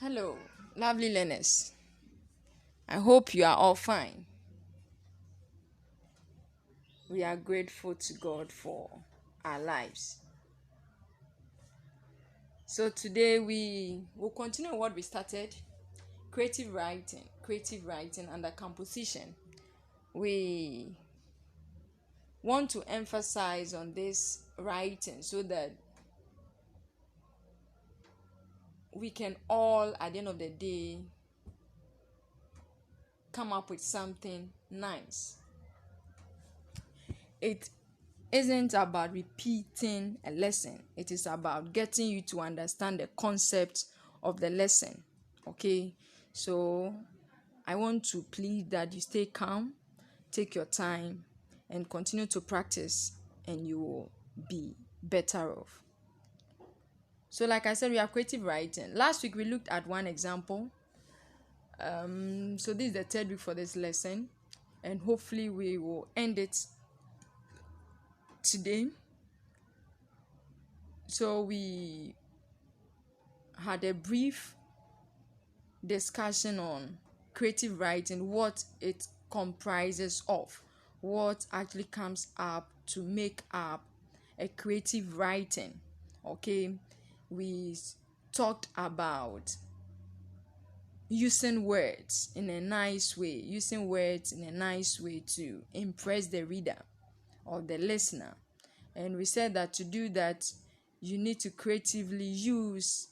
Hello, lovely learners. I hope you are all fine. We are grateful to God for our lives. So today we will continue what we started, creative writing under composition. We want to emphasize on this writing so that we can all at the end of the day come up with something nice. It isn't about repeating a lesson. It is about getting you to understand the concept of the lesson. Okay, so I want to plead that you stay calm, take your time, and continue to practice, and you will be better off. So, like I said, we have creative writing. Last week we looked at one example. So this is the third week for this lesson, and hopefully we will end it today. So we had a brief discussion on creative writing, what it comprises of, what actually comes up to make up a creative writing. Okay, we talked about using words in a nice way, to impress the reader or the listener. And we said that to do that, you need to creatively use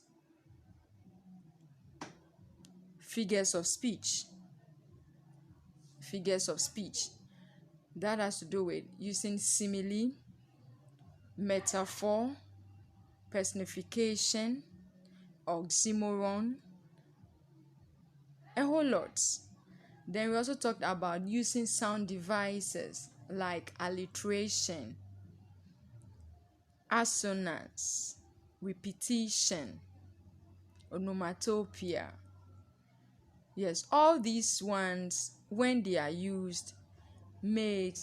figures of speech. That has to do with using simile, metaphor, personification, oxymoron, a whole lot. Then we also talked about using sound devices like alliteration, assonance, repetition, onomatopoeia. Yes, all these ones, when they are used, make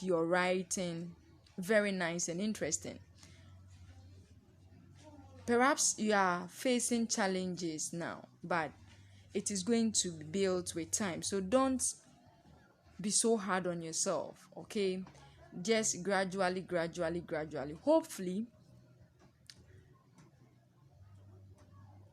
your writing very nice and interesting. Perhaps you are facing challenges now, but it is going to be built with time. So don't be so hard on yourself, okay? Just gradually. Hopefully,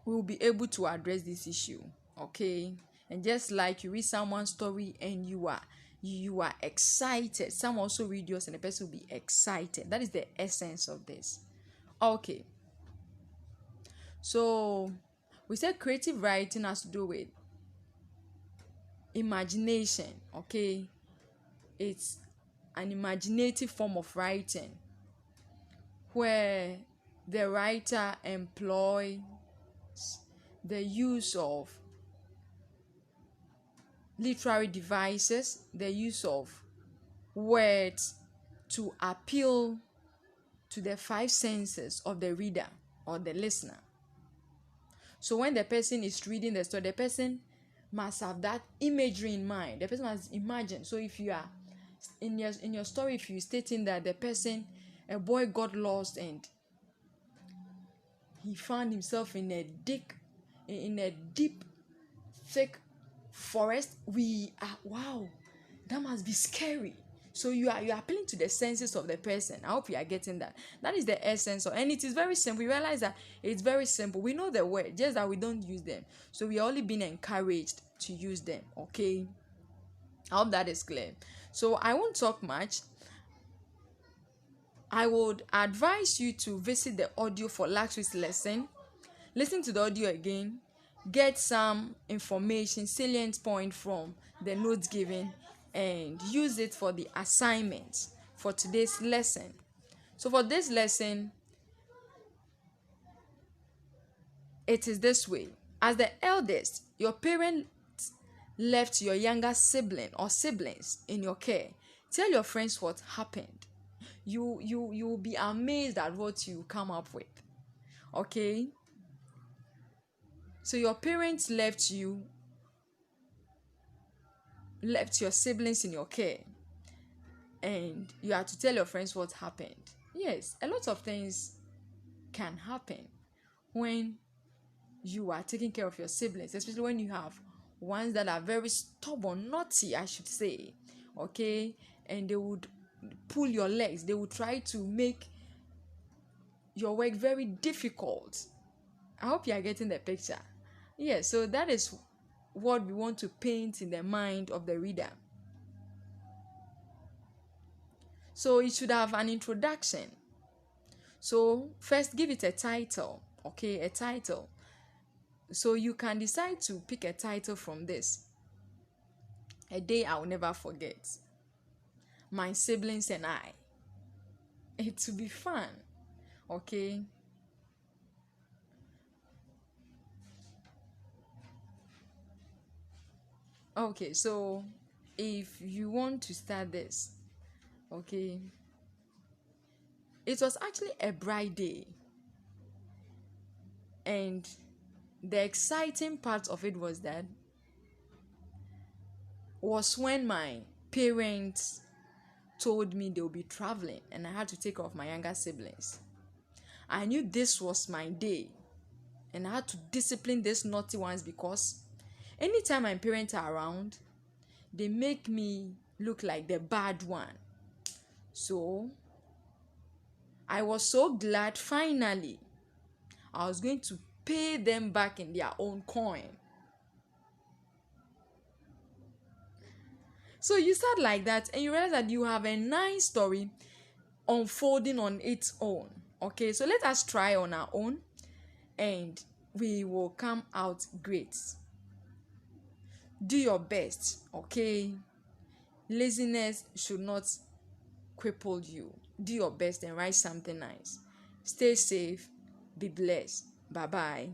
we'll be able to address this issue, okay? And just like you read someone's story and you are excited, some also read yours and the person will be excited. That is the essence of this. Okay. So we said creative writing has to do with imagination, okay? It's an imaginative form of writing where the writer employs the use of literary devices, the use of words to appeal to the five senses of the reader or the listener. So when the person is reading the story, the person must have that imagery in mind. The person must imagine. So if you are in your story, if you're stating that a boy got lost and he found himself in a deep, thick forest, wow, that must be scary. So you are appealing to the senses of the person. I hope you are getting that. That is the essence and it is very simple. We realize that it's very simple. We know the word, just that we don't use them. So we are only being encouraged to use them. Okay, I hope that is clear. So I won't talk much. I would advise you to visit the audio for last week's lesson. Listen to the audio again. Get some information, salient point from the notes given, and use it for the assignment for today's lesson. So for this lesson, it is this way. As the eldest, your parents left your younger sibling or siblings in your care. Tell your friends what happened. You will be amazed at what you come up with. Okay? So your parents left your siblings in your care, and you have to tell your friends what happened. Yes, a lot of things can happen when you are taking care of your siblings, especially when you have ones that are very stubborn, naughty, I should say, okay, and they would pull your legs, they would try to make your work very difficult. I hope you are getting the picture. Yeah, so that is what we want to paint in the mind of the reader. So it should have an introduction. So first give it a title, okay, a title. So you can decide to pick a title from this. A day I will never forget. My siblings and I. It will be fun, okay? Okay, so if you want to start this, okay, it was actually a bright day, and the exciting part of it was when my parents told me they would be traveling and I had to take care of my younger siblings. I knew this was my day and I had to discipline these naughty ones because anytime my parents are around, they make me look like the bad one. So I was so glad finally I was going to pay them back in their own coin. So you start like that and you realize that you have a nice story unfolding on its own. Okay, so let us try on our own and we will come out great. Do your best, okay? Laziness should not cripple you. Do your best and write something nice. Stay safe. Be blessed. Bye bye.